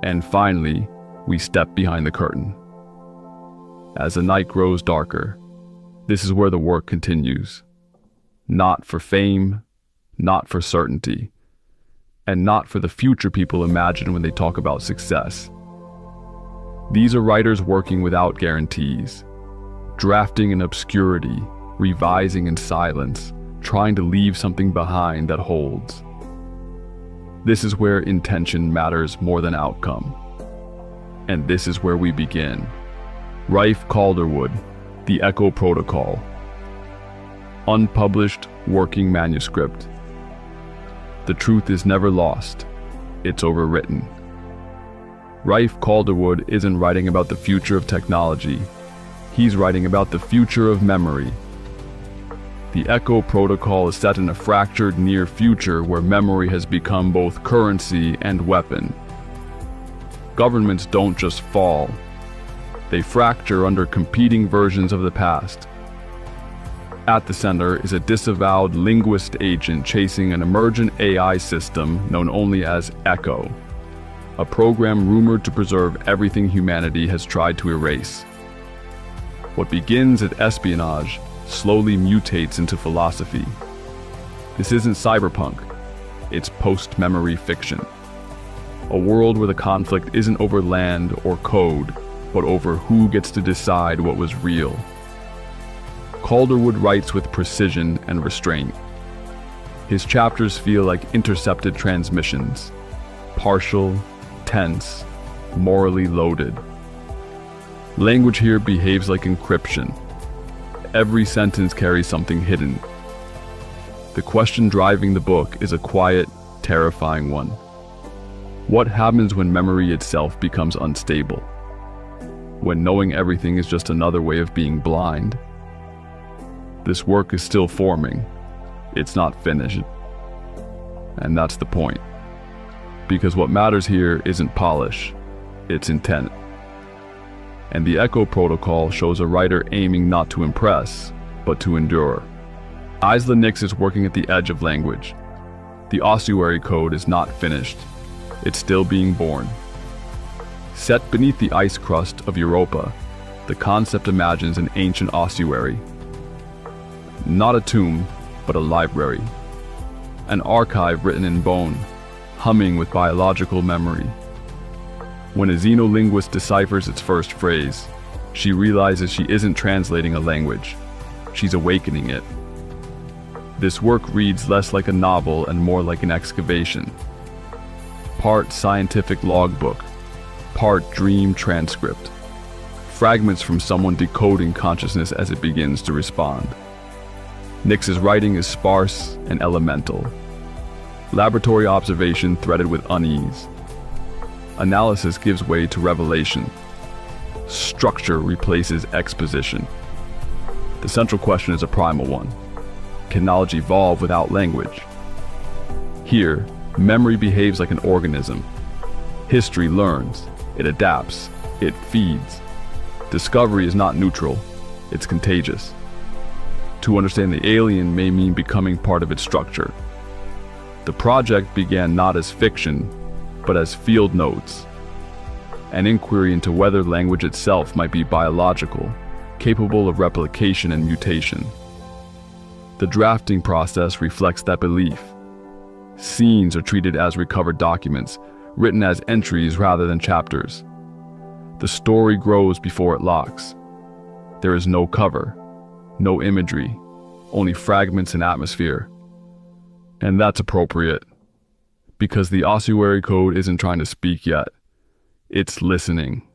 And finally, we step behind the curtain. As the night grows darker, this is where the work continues. Not for fame, not for certainty, and not for the future people imagine when they talk about success. These are writers working without guarantees, drafting in obscurity, revising in silence, trying to leave something behind that holds. This is where intention matters more than outcome. And this is where we begin. Rafe Calderwood, The Echo Protocol. Unpublished working manuscript. The truth is never lost, it's overwritten. Rafe Calderwood isn't writing about the future of technology, he's writing about the future of memory. The Echo Protocol is set in a fractured near future where memory has become both currency and weapon. Governments don't just fall, they fracture under competing versions of the past. At the center is a disavowed linguist agent chasing an emergent AI system known only as Echo, a program rumored to preserve everything humanity has tried to erase. What begins as espionage slowly mutates into philosophy. This isn't cyberpunk, it's post-memory fiction. A world where the conflict isn't over land or code, but over who gets to decide what was real. Calderwood writes with precision and restraint. His chapters feel like intercepted transmissions, partial, tense, morally loaded. Language here behaves like encryption. Every sentence carries something hidden. The question driving the book is a quiet, terrifying one. What happens when memory itself becomes unstable? When knowing everything is just another way of being blind? This work is still forming. It's not finished. And that's the point. Because what matters here isn't polish, it's intent. And the Echo Protocol shows a writer aiming not to impress, but to endure. Isla Nix is working at the edge of language. The ossuary code is not finished. It's still being born. Set beneath the ice crust of Europa, the concept imagines an ancient ossuary. Not a tomb, but a library. An archive written in bone, humming with biological memory. When a xenolinguist deciphers its first phrase, she realizes she isn't translating a language. She's awakening it. This work reads less like a novel and more like an excavation. Part scientific logbook, part dream transcript. Fragments from someone decoding consciousness as it begins to respond. Nix's writing is sparse and elemental. Laboratory observation threaded with unease. Analysis gives way to revelation. Structure replaces exposition. The central question is a primal one. Can knowledge evolve without language? Here, memory behaves like an organism. History learns, it adapts, it feeds. Discovery is not neutral, it's contagious. To understand the alien may mean becoming part of its structure. The project began not as fiction, but as field notes. An inquiry into whether language itself might be biological, capable of replication and mutation. The drafting process reflects that belief. Scenes are treated as recovered documents, written as entries rather than chapters. The story grows before it locks. There is no cover, no imagery, only fragments and atmosphere. And that's appropriate, because the ossuary code isn't trying to speak yet. It's listening.